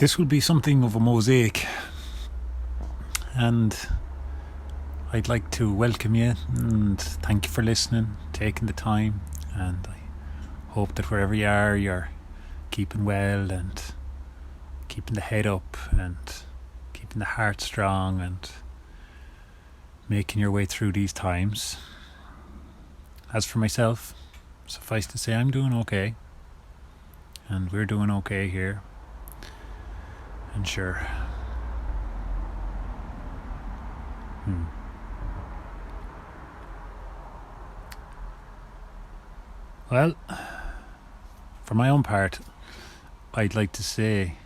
This will be something of a mosaic, and I'd like to welcome you and thank you for listening, taking the time, and I hope that wherever you are, you're keeping well and keeping the head up and keeping the heart strong and making your way through these times. As for myself, suffice to say I'm doing okay, and we're doing okay here. And sure, well, for my own part, I'd like to say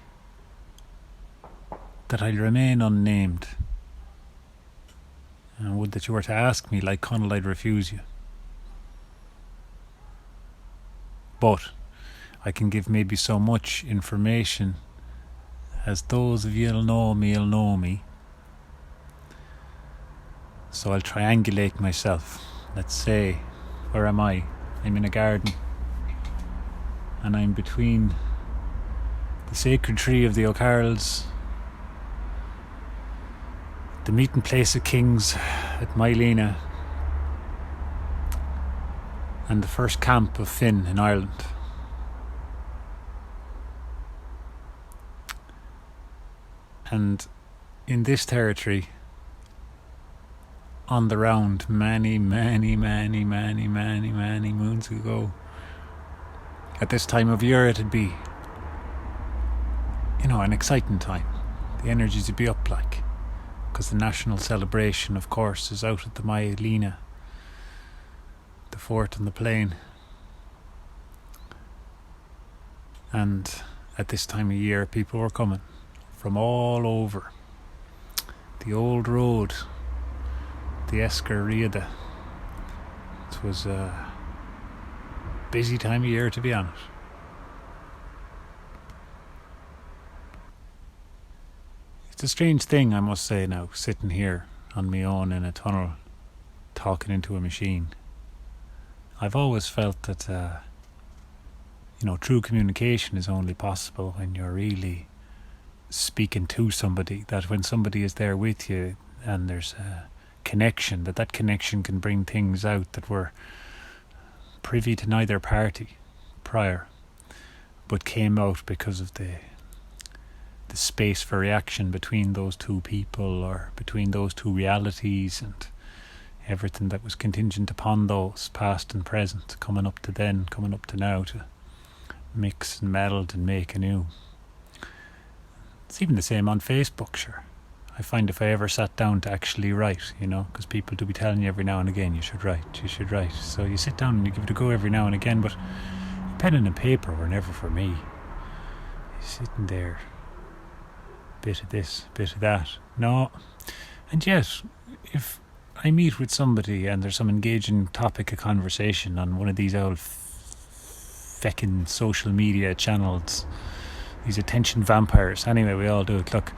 that I'll remain unnamed, and would that you were to ask me like Connell, I'd refuse you. But I can give maybe so much information as those of you'll know me. So I'll triangulate myself. Let's say, where am I? I'm in a garden, and I'm between the sacred tree of the O'Carrolls, the meeting place of kings at Mylena, and the first camp of Finn in Ireland. And in this territory, on the round, many moons ago, at this time of year, it'd be, an exciting time. The energies would be up, like, because the national celebration, of course, is out at the Mylena, the fort on the plain. And at this time of year, people were coming from all over. The old road, the Escarriada. It was a busy time of year, to be honest. It's a strange thing, I must say now, sitting here on my own in a tunnel, talking into a machine. I've always felt that, true communication is only possible when you're really speaking to somebody, that when somebody is there with you and there's a connection, that connection can bring things out that were privy to neither party prior, but came out because of the space for reaction between those two people, or between those two realities, and everything that was contingent upon those, past and present, coming up to then, coming up to now, to mix and meld and make anew. It's even the same on Facebook, sure. I find if I ever sat down to actually write, because people do be telling you every now and again, you should write. So you sit down and you give it a go every now and again, but pen and paper were never for me. You're sitting there, bit of this, bit of that. No. And yet, if I meet with somebody and there's some engaging topic of conversation on one of these old feckin' social media channels, these attention vampires, anyway, we all do it. Look,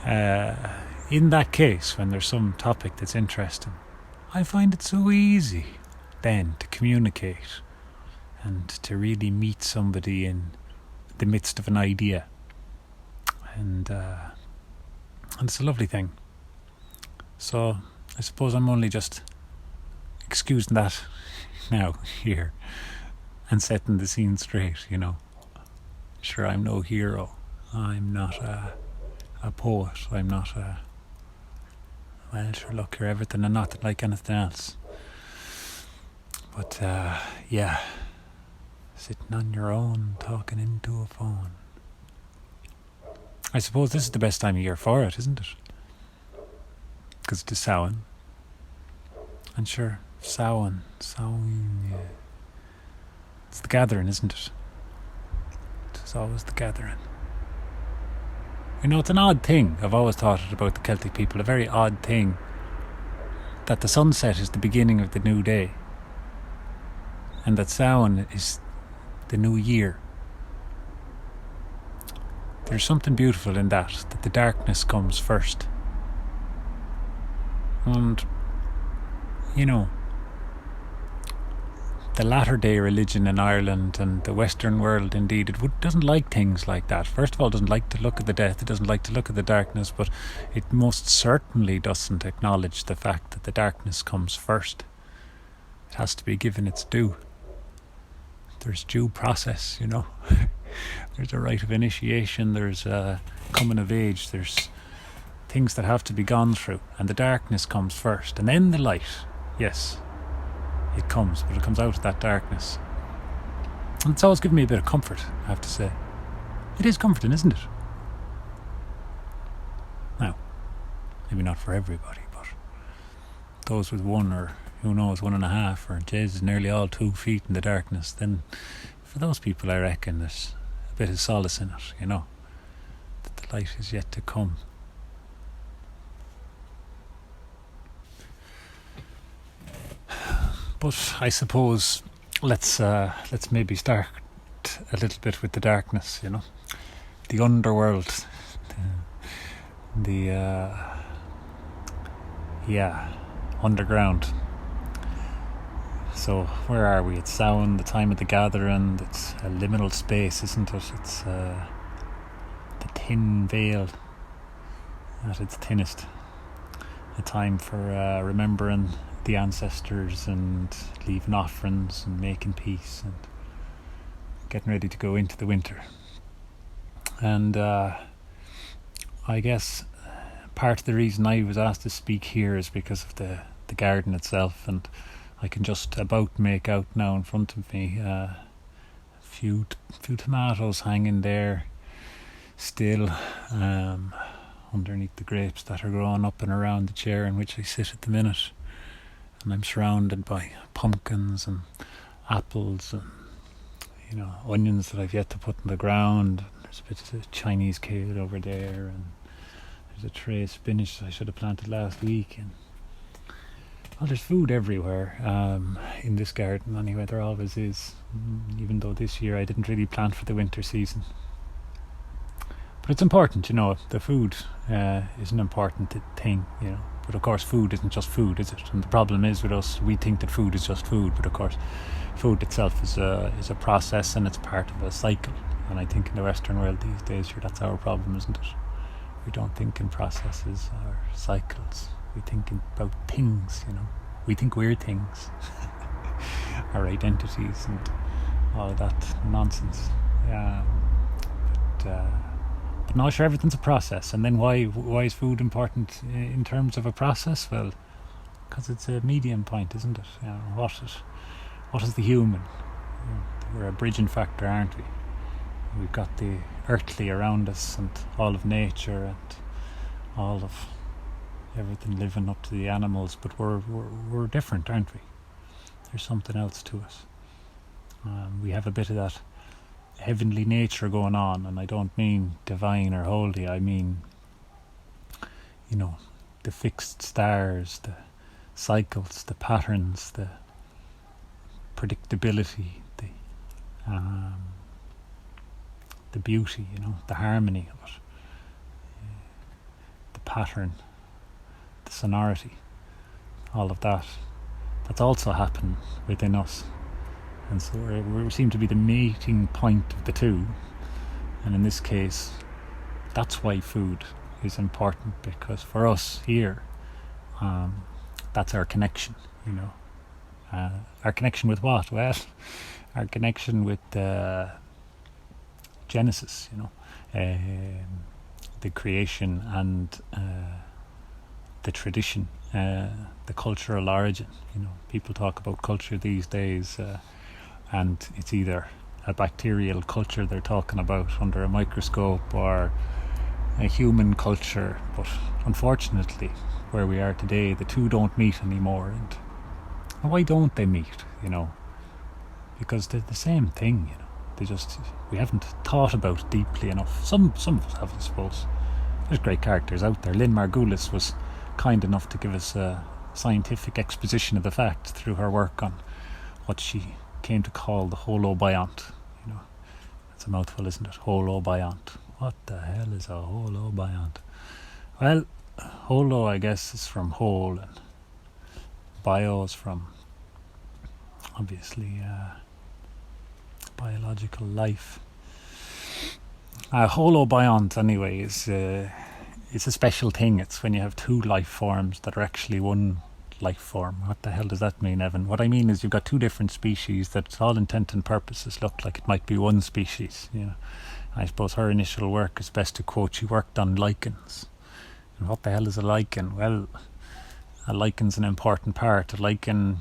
in that case, when there's some topic that's interesting, I find it so easy then to communicate and to really meet somebody in the midst of an idea. And it's a lovely thing. So I suppose I'm only just excusing that now here and setting the scene straight, Sure, I'm no hero. I'm not a poet. I'm not sure, look, you're everything and not like anything else. But, sitting on your own, talking into a phone. I suppose this is the best time of year for it, isn't it? Because it's Samhain. And sure, Samhain, yeah. It's the gathering, isn't it? It's always the gathering. It's an odd thing. I've always thought it about the Celtic people, a very odd thing, that the sunset is the beginning of the new day, and that Samhain is the new year. There's something beautiful in that the darkness comes first. And, the latter day religion in Ireland and the Western world, indeed, doesn't like things like that. First of all, it doesn't like to look at the death, it doesn't like to look at the darkness, but it most certainly doesn't acknowledge the fact that the darkness comes first. It has to be given its due. There's due process, you know. There's a rite of initiation, there's a coming of age, there's things that have to be gone through, and the darkness comes first, and then the light. Yes, it comes, but it comes out of that darkness. And it's always given me a bit of comfort, I have to say. It is comforting, isn't it? Now, maybe not for everybody, but those with 1 or who knows 1.5 or Jesus, nearly all 2 feet in the darkness, then for those people I reckon there's a bit of solace in it, you know, that the light is yet to come. But I suppose let's maybe start a little bit with the darkness, you know, the underworld, the underground. So where are we? It's Samhain, the time of the gathering. It's a liminal space, isn't it? It's the thin veil at its thinnest. A time for remembering the ancestors and leaving offerings and making peace and getting ready to go into the winter. And I guess part of the reason I was asked to speak here is because of the garden itself, and I can just about make out now in front of me a few tomatoes hanging there still underneath the grapes that are growing up and around the chair in which I sit at the minute. And I'm surrounded by pumpkins and apples and, you know, onions that I've yet to put in the ground. There's a bit of a Chinese kale over there, and there's a tray of spinach that I should have planted last week. And well, there's food everywhere in this garden anyway. There always is, even though this year I didn't really plant for the winter season. But it's important, you know, the food is an important thing, you know. But of course food isn't just food, is it? And the problem is with us, we think that food is just food, but of course food itself is a process, and it's part of a cycle. And I think in the Western world these days, that's our problem, isn't it? We don't think in processes or cycles. We think about things, you know. We think we're things. Our identities and all of that nonsense. But no, sure, everything's a process. And then why is food important in terms of a process? Well, because it's a medium point, isn't it? You know, what is the human? You know, we're a bridging factor, aren't we? We've got the earthly around us and all of nature and all of everything living up to the animals, but we're different, aren't we? There's something else to us. We have a bit of that heavenly nature going on, and I don't mean divine or holy. I mean, you know, the fixed stars, the cycles, the patterns, the predictability, the beauty, you know, the harmony of it, the pattern, the sonority, all of that. That's also happened within us. And so we seem to be the meeting point of the two. And in this case, that's why food is important, because for us here, that's our connection, you know. Our connection with what? Well, our connection with Genesis, you know, the creation and the tradition, the cultural origin. You know, people talk about culture these days, and it's either a bacterial culture they're talking about under a microscope, or a human culture. But unfortunately, where we are today, the two don't meet anymore. And why don't they meet? You know, because they're the same thing. You know, we haven't thought about it deeply enough. Some of us have, I suppose. There's great characters out there. Lynn Margulis was kind enough to give us a scientific exposition of the fact through her work on what she came to call the holobiont. You know, it's a mouthful, isn't it? Holobiont. What the hell is a holobiont? Well, holo, I guess, is from whole, and bio is from obviously biological life. Holobiont, anyway, is it's a special thing. It's when you have two life forms that are actually one life form. What the hell does that mean, Evan? What I mean is you've got two different species that, to all intent and purposes, look like it might be one species. You know, I suppose her initial work is best to quote. She worked on lichens. And what the hell is a lichen? Well, a lichen's an important part. A lichen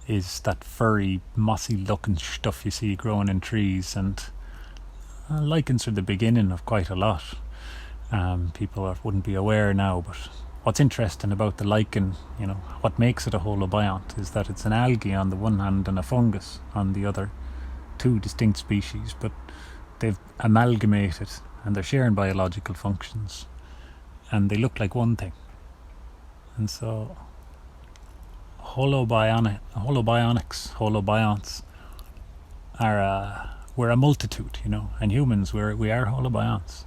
is that furry, mossy-looking stuff you see growing in trees, and lichens are the beginning of quite a lot. People wouldn't be aware now, but what's interesting about the lichen, you know, what makes it a holobiont is that it's an algae on the one hand and a fungus on the other, two distinct species, but they've amalgamated and they're sharing biological functions and they look like one thing. And so holobionts are we're a multitude, you know, and humans, we are holobionts,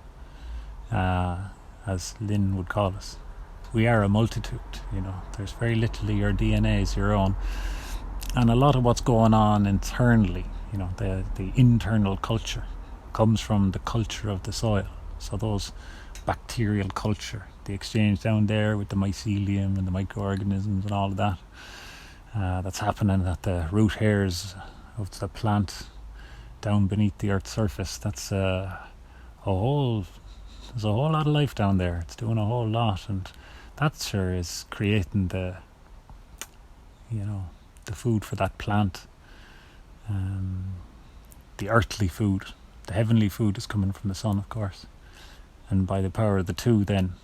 as Lynn would call us. We are a multitude, you know. There's very little of your DNA is your own, and a lot of what's going on internally, you know, the internal culture comes from the culture of the soil. So those bacterial culture, the exchange down there with the mycelium and the microorganisms and all of that, that's happening at the root hairs of the plant down beneath the earth's surface. That's there's a whole lot of life down there. It's doing a whole lot, and that sure is creating the food for that plant. The earthly food, the heavenly food is coming from the sun, of course, and by the power of the two, then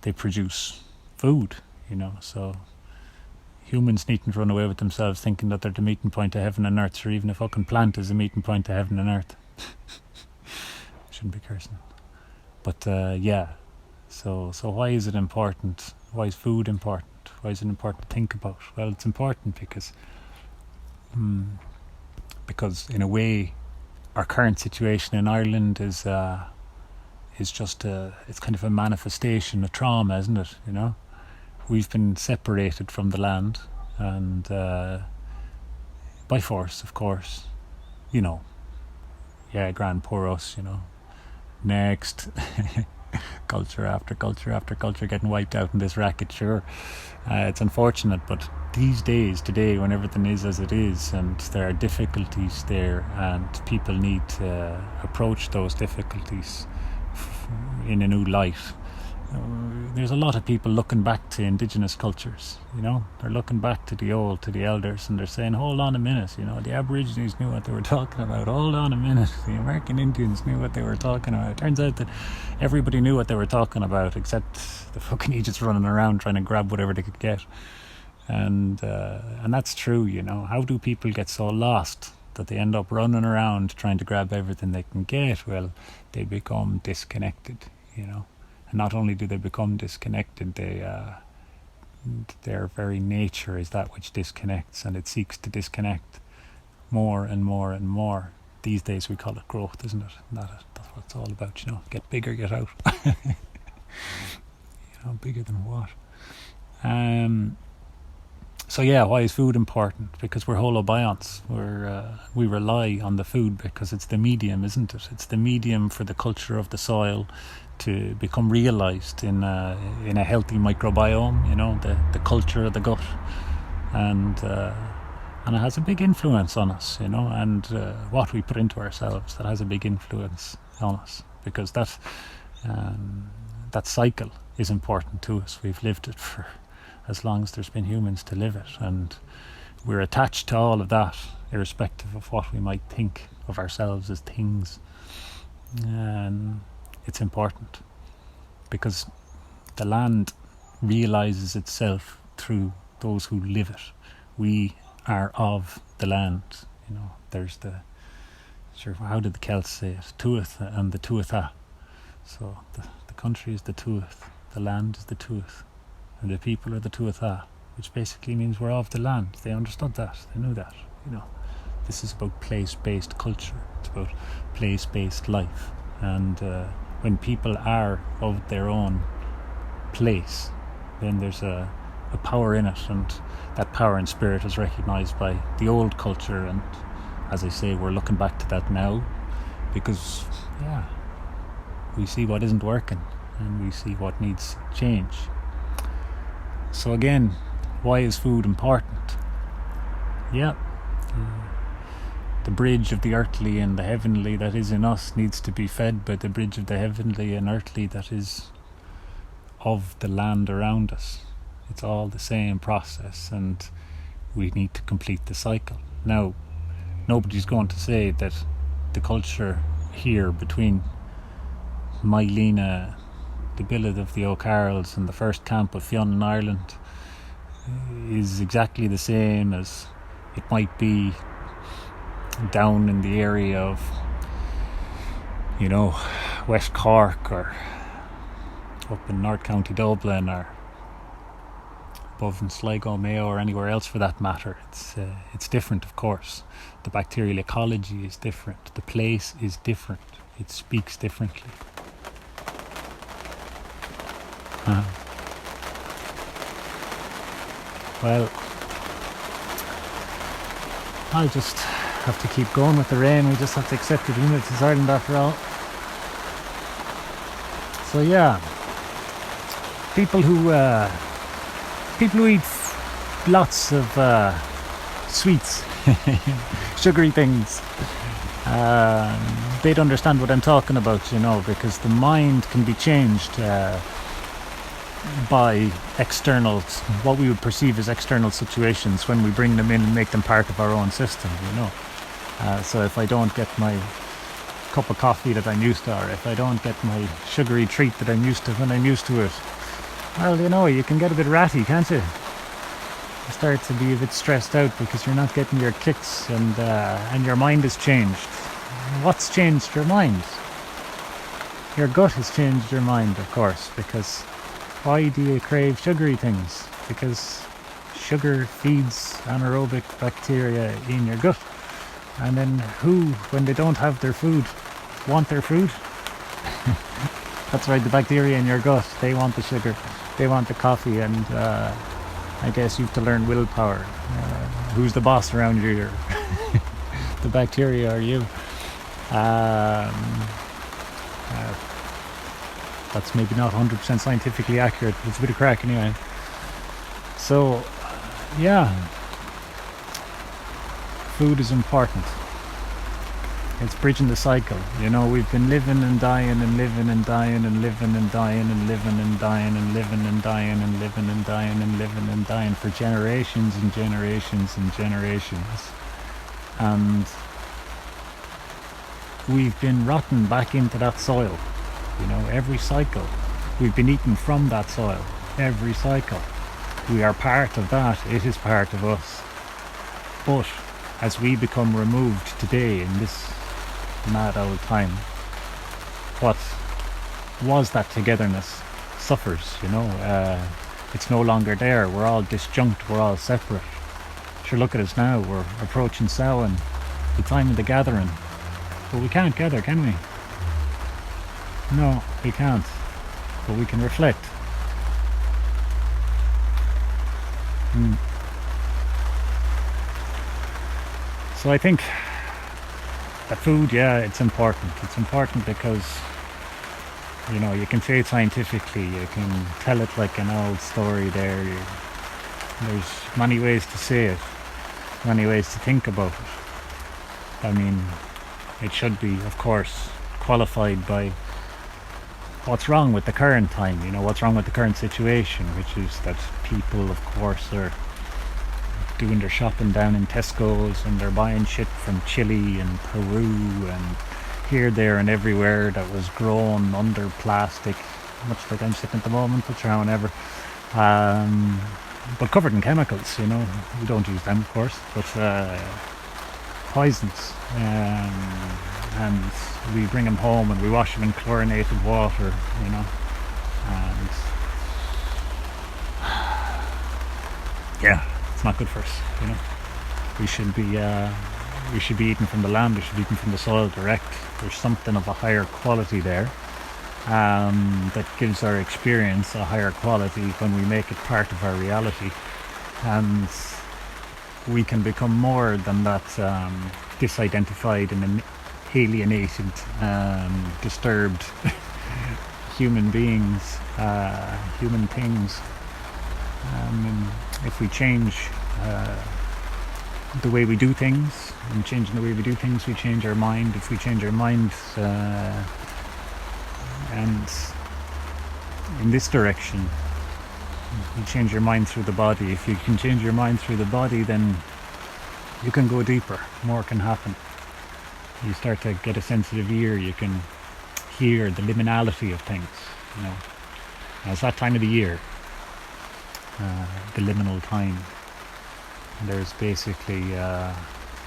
they produce food, you know. So humans needn't run away with themselves thinking that they're the meeting point of heaven and earth, or even a fucking plant is a meeting point of heaven and earth. Shouldn't be cursing. But yeah, so why is it important? Why is food important? Why is it important to think about? Well, it's important because in a way our current situation in Ireland is just it's kind of a manifestation of trauma, isn't it? You know, we've been separated from the land, and by force, of course. You know, yeah, grand poor us, you know. Next, culture after culture after culture getting wiped out in this racket, sure. It's unfortunate, but these days, today, when everything is as it is, and there are difficulties there, and people need to approach those difficulties in a new light, there's a lot of people looking back to indigenous cultures, you know. They're looking back to the elders, and they're saying, hold on a minute, you know, the Aborigines knew what they were talking about. Hold on a minute, the American Indians knew what they were talking about. It turns out that everybody knew what they were talking about, except the fucking Egypts running around trying to grab whatever they could get. And that's true, you know. How do people get so lost that they end up running around trying to grab everything they can get? Well, they become disconnected, you know. And not only do they become disconnected, their very nature is that which disconnects, and it seeks to disconnect more and more and more. These days we call it growth, isn't it? That's what it's all about, you know. Get bigger, get out. You know, bigger than what? So yeah, why is food important? Because we're holobionts. We rely on the food because it's the medium, isn't it? It's the medium for the culture of the soil to become realised in a healthy microbiome, you know, the culture of the gut, and it has a big influence on us, you know, and what we put into ourselves, that has a big influence on us, because that cycle is important to us. We've lived it for as long as there's been humans to live it, and we're attached to all of that, irrespective of what we might think of ourselves as things. And it's important because the land realizes itself through those who live it. We are of the land, you know. There's how did the Celts say it? Tuath and the Tuatha. So the country is the Tuath, the land is the Tuath, and the people are the Tuatha, which basically means we're of the land. They understood that, they knew that, you know. This is about place-based culture, it's about place-based life, and when people are of their own place, then there's a a power in it, and that power and spirit is recognised by the old culture. And as I say, we're looking back to that now, because we see what isn't working and we see what needs change. So again, why is food important? The bridge of the earthly and the heavenly that is in us needs to be fed by the bridge of the heavenly and earthly that is of the land around us. It's all the same process, and we need to complete the cycle. Now, nobody's going to say that the culture here between Mylena, the billet of the O'Carrolls, and the first camp of Fionn in Ireland is exactly the same as it might be down in the area of, West Cork, or up in North County Dublin, or above in Sligo, Mayo, or anywhere else for that matter. It's different, of course. The bacterial ecology is different. The place is different. It speaks differently. Well, I'll just have to keep going with the rain. We just have to accept it, even if it's Ireland after all. So people who eat lots of sweets, sugary things, they'd understand what I'm talking about, because the mind can be changed by externals, what we would perceive as external situations, when we bring them in and make them part of our own system, So if I don't get my cup of coffee that I'm used to, or if I don't get my sugary treat that I'm used to when I'm used to it, well, you can get a bit ratty, can't you? You start to be a bit stressed out because you're not getting your kicks, and your mind has changed. What's changed your mind? Your gut has changed your mind, of course, because why do you crave sugary things? Because sugar feeds anaerobic bacteria in your gut. And then who, when they don't have their food, want their food? That's right, the bacteria in your gut, they want the sugar, they want the coffee, and I guess you have to learn willpower. Who's the boss around you? The bacteria or you? That's maybe not 100% scientifically accurate, but it's a bit of crack anyway. So, food is important. It's bridging the cycle. We've been living and dying and living and dying and living and dying and living and dying and living and dying and living and dying and living and dying for generations and generations and generations. And we've been rotten back into that soil. Every cycle. We've been eaten from that soil. Every cycle. We are part of that. It is part of us. But as we become removed today in this mad old time, what was that togetherness suffers, it's no longer there. We're all disjunct, we're all separate. Sure, look at us now, we're approaching Samhain, the time of the gathering, but we can't gather, can we? No, we can't, but we can reflect. So I think that food, it's important. It's important because, you can say it scientifically, you can tell it like an old story there. There's many ways to say it, many ways to think about it. I mean, it should be, of course, qualified by what's wrong with the current time, what's wrong with the current situation, which is that people, of course, are doing their shopping down in Tesco's, and they're buying shit from Chile and Peru and here, there and everywhere that was grown under plastic, much like I'm sitting at the moment, but sure, whenever. But covered in chemicals, we don't use them, of course, but poisons. And we bring them home and we wash them in chlorinated water, and it's not good for us, We should be eating from the land, we should be eating from the soil direct. There's something of a higher quality there, that gives our experience a higher quality when we make it part of our reality, and we can become more than that disidentified and alienated, disturbed human beings, human things. If we change the way we do things, and changing the way we do things, we change our mind. If we change our mind and in this direction, you change your mind through the body. If you can change your mind through the body, then you can go deeper. More can happen. You start to get a sensitive ear. You can hear the liminality of things. You know, now it's that time of the year, the liminal time. And there's basically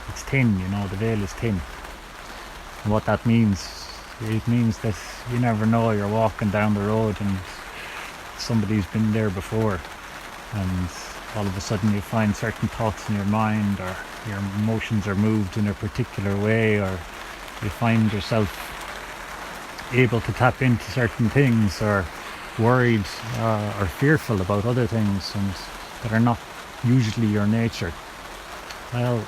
it's thin. You know, the veil is thin. And what that means, it means that you never know. You're walking down the road and somebody's been there before, and all of a sudden you find certain thoughts in your mind, or your emotions are moved in a particular way, or you find yourself able to tap into certain things, or worried or fearful about other things and that are not usually your nature. Well,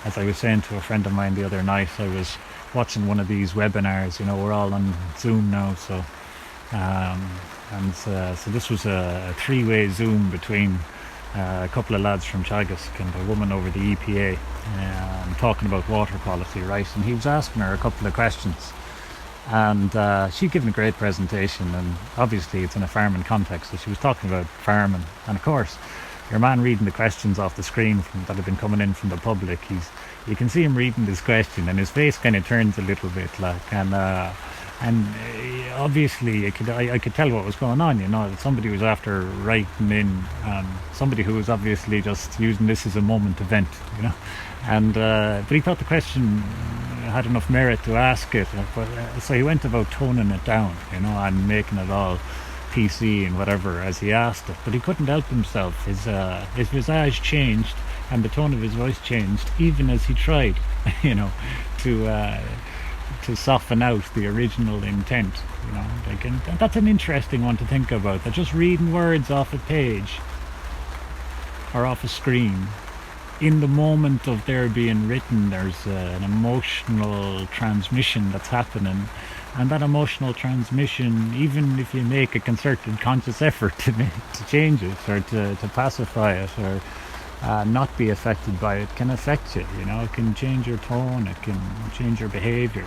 as I was saying to a friend of mine the other night, I was watching one of these webinars. You know, we're all on Zoom now, so so this was a three-way Zoom between a couple of lads from Teagasc and a woman over the EPA, talking about water quality, right? And he was asking her a couple of questions, and she'd given a great presentation, and obviously it's in a farming context, so she was talking about farming. And of course, your man reading the questions off the screen that have been coming in from the public, you can see him reading this question, and his face kind of turns a little bit, like, and obviously I could tell what was going on. You know, that somebody was after writing in, somebody who was obviously just using this as a moment event, you know, and but he thought the question had enough merit to ask it, but so he went about toning it down, you know, and making it all PC and whatever as he asked it, but he couldn't help himself. His visage changed and the tone of his voice changed, even as he tried, you know, to soften out the original intent, you know. Like, and that's an interesting one to think about, that just reading words off a page or off a screen, in the moment of their being written, there's an emotional transmission that's happening. And that emotional transmission, even if you make a concerted conscious effort to change it, or to pacify it, or not be affected by it, can affect you. You know, it can change your tone, it can change your behaviour,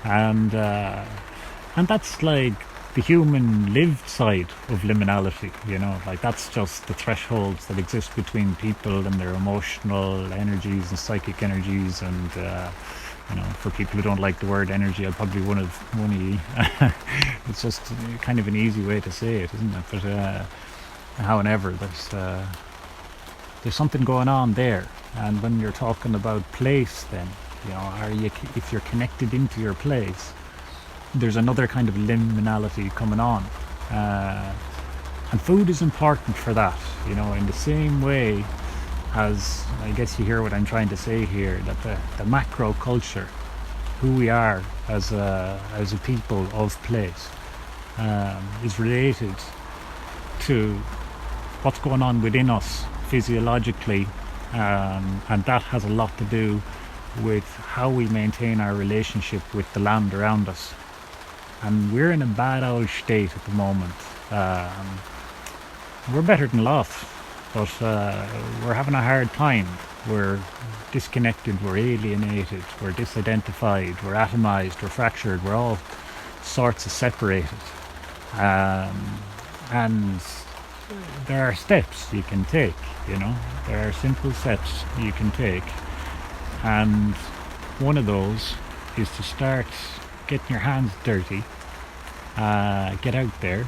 and that's like the human lived side of liminality. You know, like, that's just the thresholds that exist between people and their emotional energies and psychic energies, and you know, for people who don't like the word energy, I'll probably one of you. It's just kind of an easy way to say it, isn't it? But however, there's something going on there. And when you're talking about place, then, you know, if you're connected into your place, there's another kind of liminality coming on. And food is important for that, you know, in the same way as, I guess you hear what I'm trying to say here, that the macro culture, who we are as a people of place, is related to what's going on within us physiologically, and that has a lot to do with how we maintain our relationship with the land around us. And we're in a bad old state at the moment. We're better than lost, but we're having a hard time. We're disconnected, we're alienated, we're disidentified, we're atomized, we're fractured, we're all sorts of separated. And there are steps you can take, you know, there are simple steps you can take. And one of those is to start getting your hands dirty, get out there.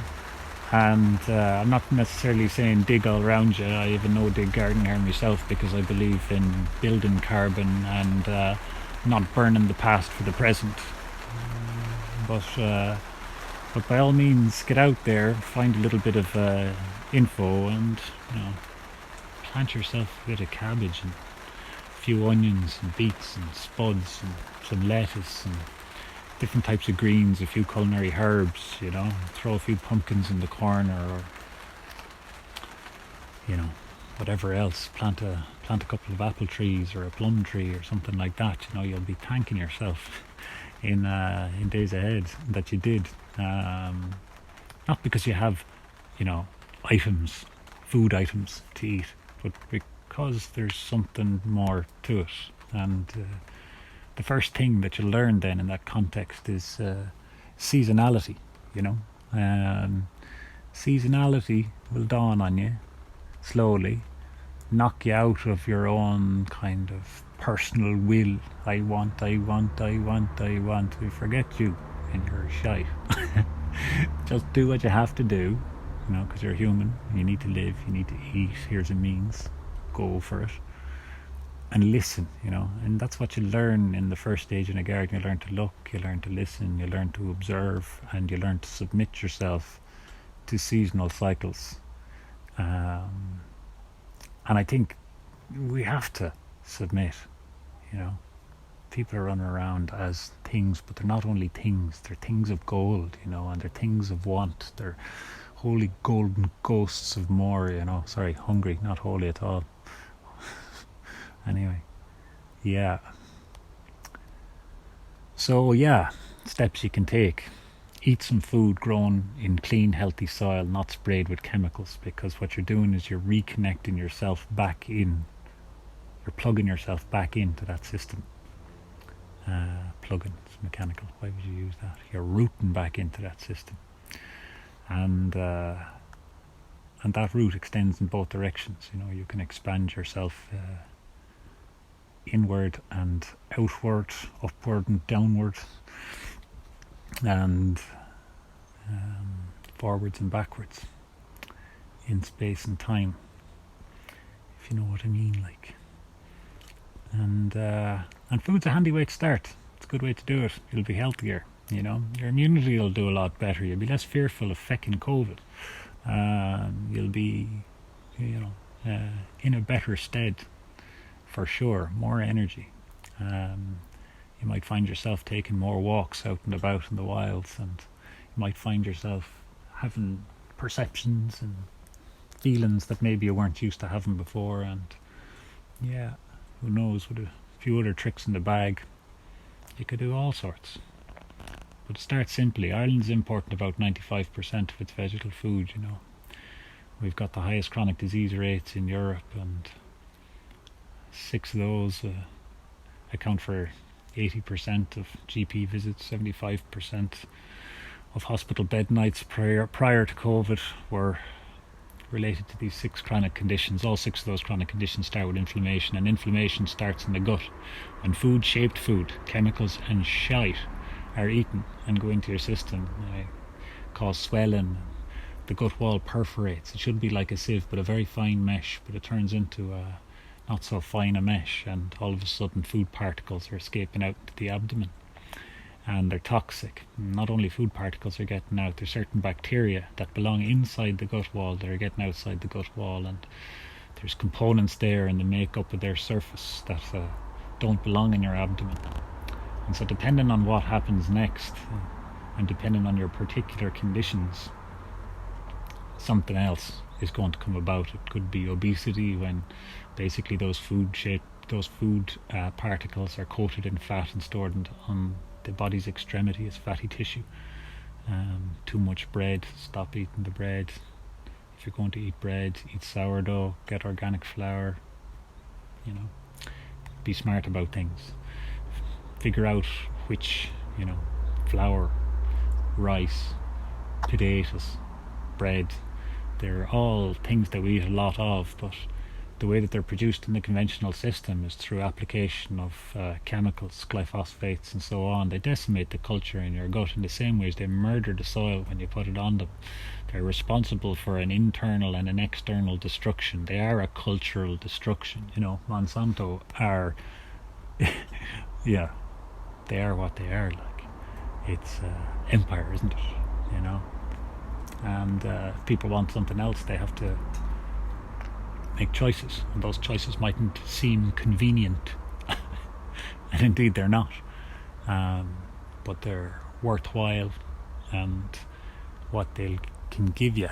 And I'm not necessarily saying dig all around you. I have a no-dig garden here myself, because I believe in building carbon and not burning the past for the present. But by all means, get out there, find a little bit of info, and, you know, plant yourself a bit of cabbage and a few onions and beets and spuds and some lettuce, and different types of greens, a few culinary herbs, you know, throw a few pumpkins in the corner, or, you know, whatever else, plant a couple of apple trees or a plum tree or something like that. You know, you'll be thanking yourself in days ahead that you did. Not because you have, you know, food items to eat, but because there's something more to it. And the first thing that you learn then in that context is seasonality, you know. Seasonality will dawn on you slowly, knock you out of your own kind of personal will. I want. We forget you and you're shy. Just do what you have to do, you know, because you're human. You need to live, you need to eat. Here's a means. Go for it. And listen, you know, and that's what you learn in the first stage in a garden. You learn to look, you learn to listen, you learn to observe, and you learn to submit yourself to seasonal cycles. And I think we have to submit, you know. People are running around as things, but they're not only things, they're things of gold, you know, and they're things of want. They're holy golden ghosts of more, you know. Sorry, hungry, not holy at all. Anyway, yeah. So, yeah, steps you can take. Eat some food grown in clean, healthy soil, not sprayed with chemicals, because what you're doing is you're reconnecting yourself back in. You're plugging yourself back into that system. Plugging, it's mechanical. Why would you use that? You're rooting back into that system. And that root extends in both directions. You know, you can expand yourself inward and outward, upward and downward, and forwards and backwards in space and time, if you know what I mean, like. And food's a handy way to start. It's a good way to do it. You'll be healthier, you know. Your immunity will do a lot better. You'll be less fearful of fecking COVID. You'll be, you know, in a better stead, for sure. More energy. You might find yourself taking more walks out and about in the wilds, and you might find yourself having perceptions and feelings that maybe you weren't used to having before. And yeah, who knows, with a few other tricks in the bag, you could do all sorts. But start simply. Ireland's importing about 95% of its vegetable food, you know. We've got the highest chronic disease rates in Europe, and 6 of those account for 80% of GP visits. 75% of hospital bed nights prior to COVID were related to these 6 chronic conditions. All 6 of those chronic conditions start with inflammation, and inflammation starts in the gut. When food-shaped food, chemicals and shite are eaten and go into your system, they cause swelling. The gut wall perforates. It should be like a sieve, but a very fine mesh, but it turns into a not so fine a mesh, and all of a sudden food particles are escaping out to the abdomen, and they're toxic. Not only food particles are getting out, there's certain bacteria that belong inside the gut wall that are getting outside the gut wall, and there's components there in the makeup of their surface that don't belong in your abdomen. And so depending on what happens next, and depending on your particular conditions, something else is going to come about. It could be obesity, when basically those food particles are coated in fat and stored on the body's extremity as fatty tissue. Too much bread, stop eating the bread. If you're going to eat bread, eat sourdough, get organic flour, you know. Be smart about things. Figure out which, you know, flour, rice, potatoes, bread, they're all things that we eat a lot of, but the way that they're produced in the conventional system is through application of chemicals, glyphosates and so on. They decimate the culture in your gut in the same way as they murder the soil when you put it on them. They're responsible for an internal and an external destruction. They are a cultural destruction. You know, Monsanto are yeah, they are what they are. Like, it's empire, isn't it? You know. And if people want something else, they have to make choices, and those choices mightn't seem convenient, and indeed they're not. but they're worthwhile, and what they can give you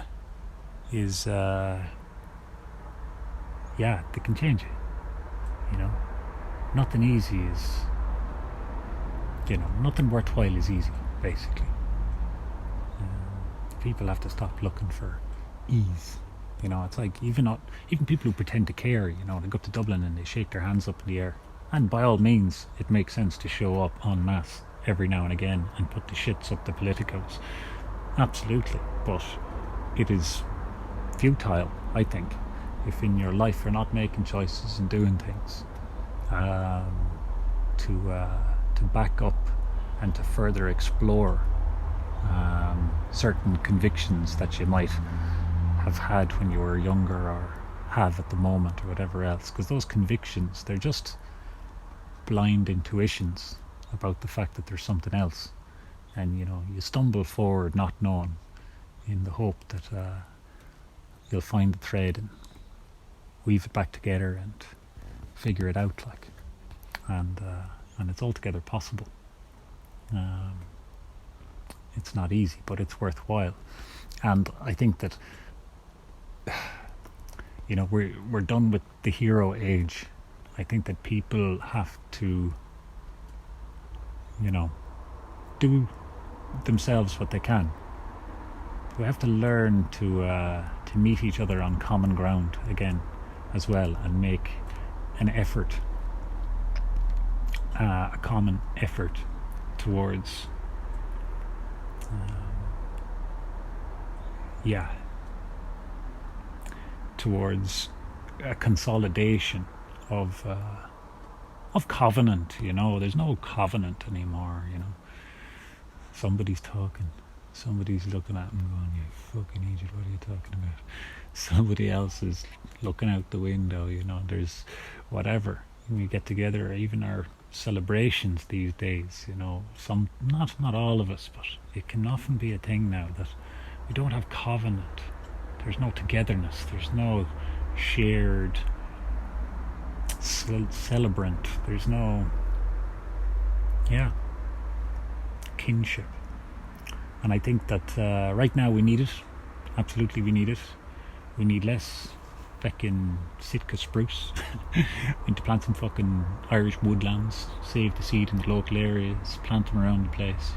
is they can change you. Nothing easy is, nothing worthwhile is easy, basically. People have to stop looking for ease. It's like even people who pretend to care, they go to Dublin and they shake their hands up in the air. And by all means, it makes sense to show up en masse every now and again and put the shits up the politicos. Absolutely. But it is futile, I think, if in your life you're not making choices and doing things to back up and to further explore certain convictions that you might have had when you were younger or have at the moment or whatever else, because those convictions, they're just blind intuitions about the fact that there's something else, and you stumble forward not knowing, in the hope that you'll find the thread and weave it back together and figure it out, and it's altogether possible. It's not easy, but it's worthwhile. And I think that we're done with the hero age. I think that people have to do themselves what they can. We have to learn to meet each other on common ground again as well, and make an effort, a common effort towards towards a consolidation of covenant. There's no covenant anymore. Somebody's talking, somebody's looking at him going, "You fucking idiot, what are you talking about?" Somebody else is looking out the window. There's whatever. We get together, even our celebrations these days, some, not all of us, but it can often be a thing now that we don't have covenant. There's no togetherness, there's no shared celebrant, there's no kinship. And I think that right now we need it. Absolutely we need it. We need less fucking Sitka spruce. We need to plant some fucking Irish woodlands, save the seed in the local areas, plant them around the place,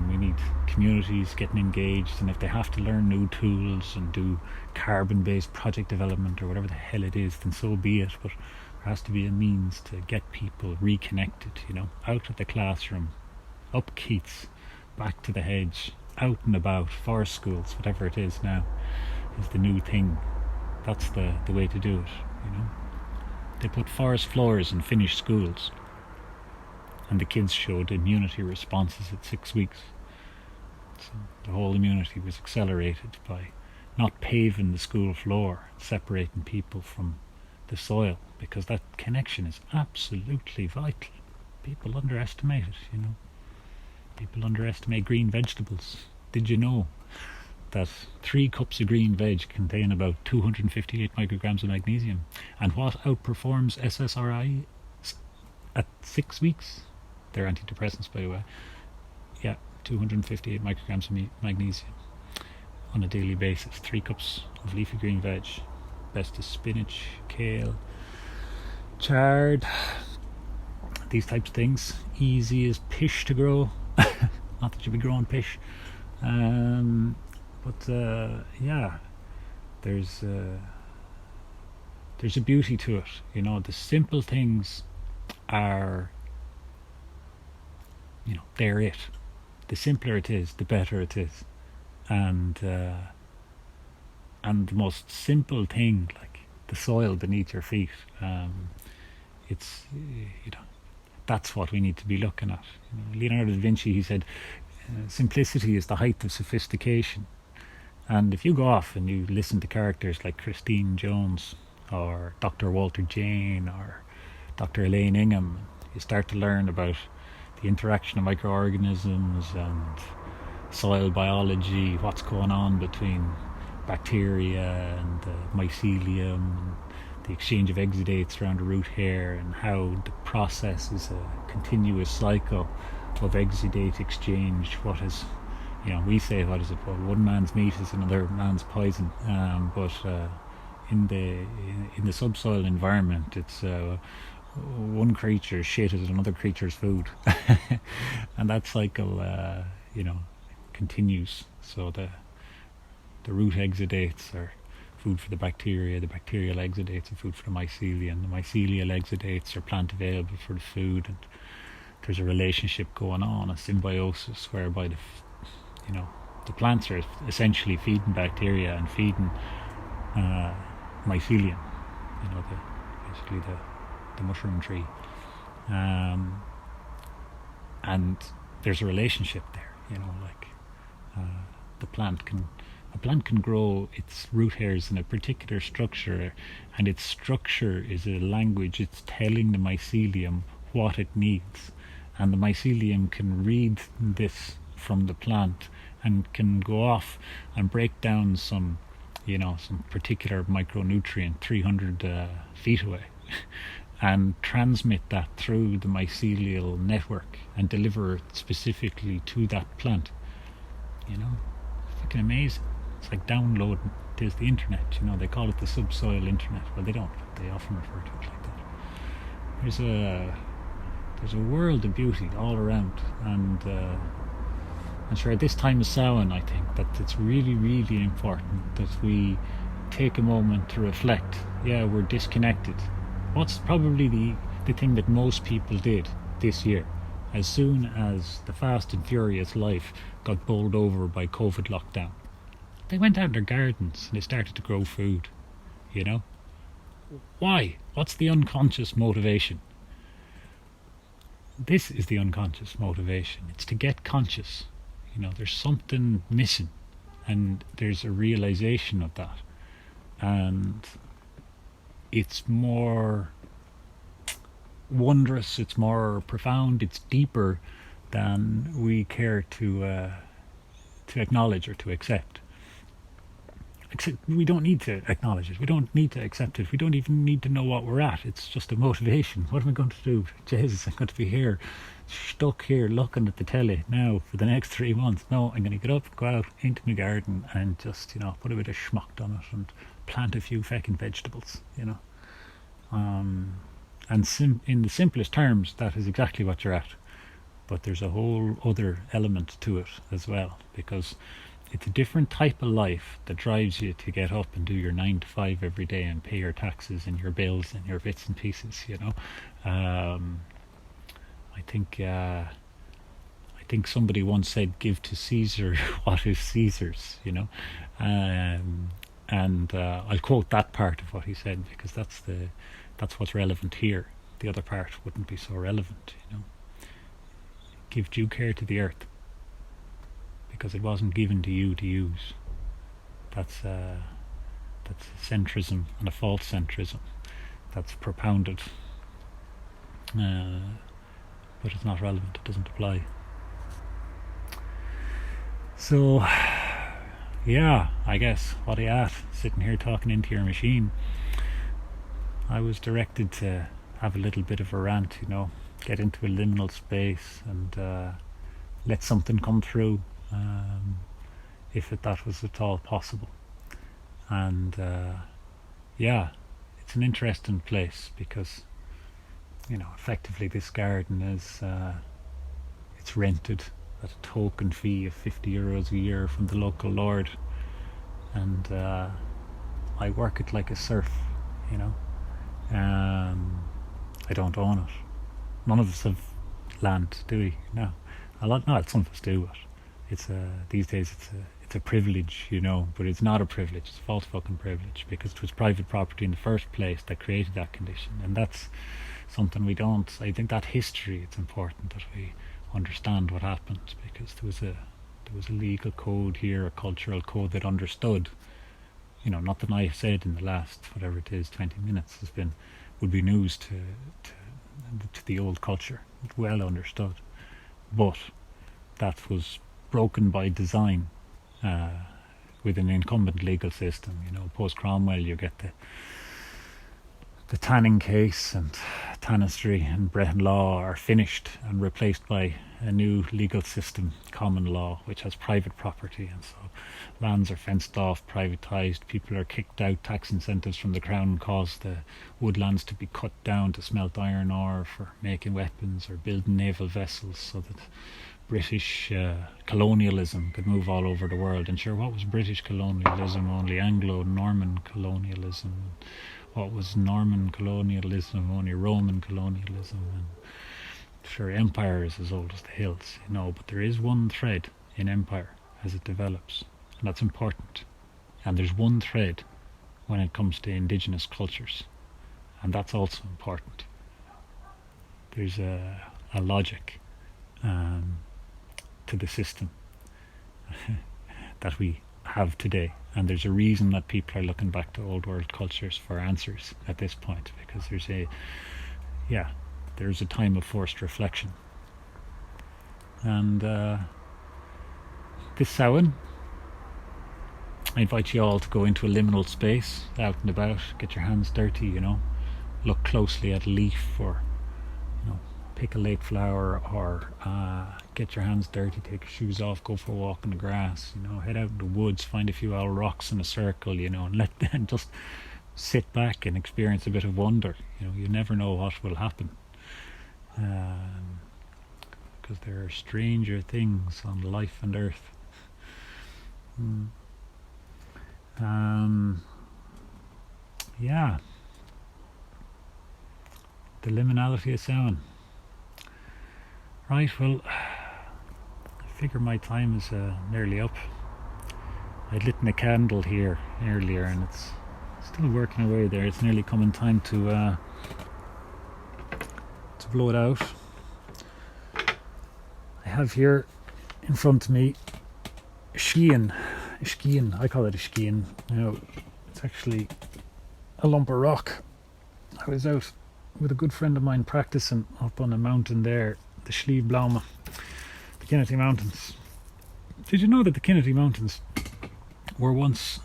we need communities getting engaged, and if they have to learn new tools and do carbon-based project development or whatever the hell it is, then so be it. But there has to be a means to get people reconnected, out of the classroom, up Keats, back to the hedge, out and about, forest schools, whatever it is now, is the new thing. That's the way to do it, They put forest floors in Finnish schools, and the kids showed immunity responses at 6 weeks. So the whole immunity was accelerated by not paving the school floor, separating people from the soil, because that connection is absolutely vital. People underestimate it, People underestimate green vegetables. Did you know that 3 cups of green veg contain about 258 micrograms of magnesium? And what outperforms SSRI at 6 weeks? They're antidepressants, by the way. 258 micrograms of magnesium on a daily basis. 3 cups of leafy green veg. Best is spinach, kale, chard, these types of things. Easy as pish to grow. Not that you'll be growing pish. There's a beauty to it. The simple things are, they're it. The simpler it is, the better it is. And the most simple thing, like the soil beneath your feet, it's, that's what we need to be looking at. Leonardo da Vinci, he said, simplicity is the height of sophistication. And if you go off and you listen to characters like Christine Jones or Dr. Walter Jane or Dr. Elaine Ingham, you start to learn about the interaction of microorganisms and soil biology, what's going on between bacteria and the mycelium, the exchange of exudates around the root hair, and how the process is a continuous cycle of exudate exchange. What is, we say, what is it? Well, one man's meat is another man's poison. But in the subsoil environment, it's one creature's shit is another creature's food, and that cycle, continues. So the root exudates are food for the bacterial exudates are food for the mycelium. The mycelial exudates are plant available for the food, and there's a relationship going on, a symbiosis, whereby the plants are essentially feeding bacteria and feeding mycelium, basically the mushroom tree, and there's a relationship there. A plant can grow its root hairs in a particular structure, and its structure is a language. It's telling the mycelium what it needs, and the mycelium can read this from the plant and can go off and break down some particular micronutrient 300 feet away and transmit that through the mycelial network and deliver it specifically to that plant. Fucking amazing. It's like downloading. There's the internet. They call it the subsoil internet. Well, they don't. They often refer to it like that. There's a world of beauty all around, and sure, at this time of Samhain, I think that it's really, really important that we take a moment to reflect. Yeah, we're disconnected. What's probably the thing that most people did this year, as soon as the fast and furious life got bowled over by COVID lockdown? They went out in their gardens and they started to grow food. Why? What's the unconscious motivation? This is the unconscious motivation. It's to get conscious. There's something missing, and there's a realization of that, and it's more wondrous, it's more profound, it's deeper than we care to acknowledge or to accept. We don't need to acknowledge it. We don't need to accept it. We don't even need to know what we're at. It's just a motivation. What am I going to do? Jesus, I'm going to be here, stuck here, looking at the telly now for the next 3 months. No, I'm going to get up, go out into my garden, and just put a bit of schmuck on it and plant a few feckin' vegetables. And in the simplest terms, that is exactly what you're at. But there's a whole other element to it as well, because it's a different type of life that drives you to get up and do your 9 to 5 every day and pay your taxes and your bills and your bits and pieces. I think somebody once said, "Give to Caesar what is Caesar's." And I'll quote that part of what he said, because that's what's relevant here. The other part wouldn't be so relevant. Give due care to the earth, because it wasn't given to you to use. That's a centrism, and a false centrism that's propounded, but it's not relevant. It doesn't apply. So, yeah, I guess what are you at, sitting here talking into your machine? I was directed to have a little bit of a rant, get into a liminal space and let something come through. If that was at all possible. And it's an interesting place, because effectively this garden is it's rented at a token fee of €50 a year from the local lord, and I work it like a serf. I don't own it. None of us have land, do we? No, some of us do, but it's these days it's a privilege, but it's not a privilege. It's a false fucking privilege, because it was private property in the first place that created that condition, and that's something we don't. I think that history, it's important that we understand what happened, because there was a legal code here, a cultural code that understood. Nothing I said in the last, whatever it is, 20 minutes would be news to the old culture. It's well understood, but that was broken by design with an incumbent legal system. Post Cromwell, you get the tanning case and tanistry and Brehon law are finished and replaced by a new legal system, common law, which has private property, and so lands are fenced off, privatised, people are kicked out, tax incentives from the Crown cause the woodlands to be cut down to smelt iron ore for making weapons or building naval vessels so that British colonialism could move all over the world. And sure, what was British colonialism? Only Anglo-Norman colonialism. What was Norman colonialism? Only Roman colonialism. And sure, empire is as old as the hills, you know, but there is one thread in empire as it develops, and that's important. And there's one thread when it comes to indigenous cultures, and that's also important. There's a logic to the system that we have today, and there's a reason that people are looking back to old world cultures for answers at this point, because there's a time of forced reflection. And this Samhain, I invite you all to go into a liminal space, out and about, get your hands dirty, you know, look closely at a leaf, or, you know, pick a late flower, or get your hands dirty, take your shoes off, go for a walk in the grass, you know, head out in the woods, find a few old rocks in a circle, you know, and let them just sit back and experience a bit of wonder. You know, you never know what will happen, because there are stranger things on life and earth. Yeah, the liminality of Samhain. Right, well, I figure my time is nearly up. I'd lit a candle here earlier and it's still working away there. It's nearly coming time to blow it out. I have here in front of me a skein. I call it a skein. You know, it's actually a lump of rock. I was out with a good friend of mine practicing up on a mountain there, the Schliebblaume, the Kinnity Mountains. Did you know that the Kinnity Mountains were once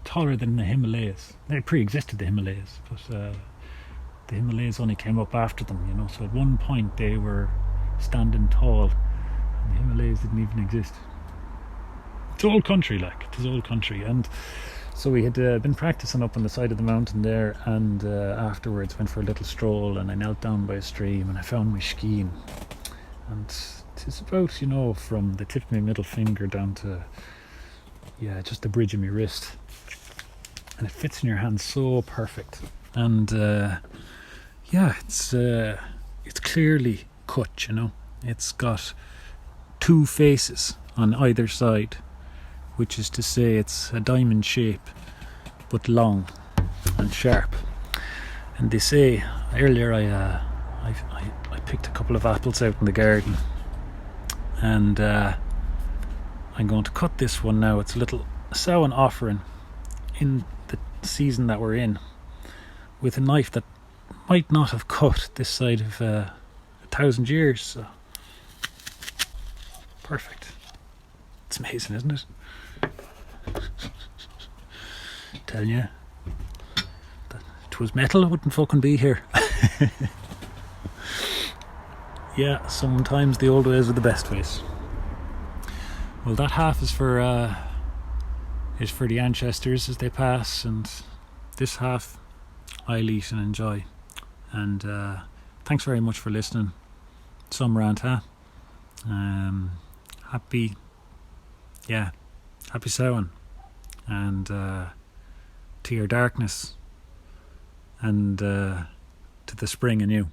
taller than the Himalayas? They pre-existed the Himalayas, but the Himalayas only came up after them, you know. So at one point they were standing tall, and the Himalayas didn't even exist. It's old country, like, it is old country. And so we had been practicing up on the side of the mountain there, and afterwards went for a little stroll, and I knelt down by a stream and I found my skein. And it's about, you know, from the tip of my middle finger down to, just the bridge of my wrist. And it fits in your hand so perfect. And it's clearly cut, you know. It's got two faces on either side, which is to say it's a diamond shape but long and sharp. And they say, earlier I picked a couple of apples out in the garden, and I'm going to cut this one now. It's a little Samhain offering in the season that we're in, with a knife that might not have cut this side of 1,000 years. So perfect. It's amazing, isn't it? Telling you that if it was metal, I wouldn't fucking be here. Yeah, sometimes the old ways are the best ways. Well, that half is for the ancestors as they pass, and this half I'll eat and enjoy. And thanks very much for listening. Some rant, huh? Happy Samhain, and to your darkness, and to the spring anew.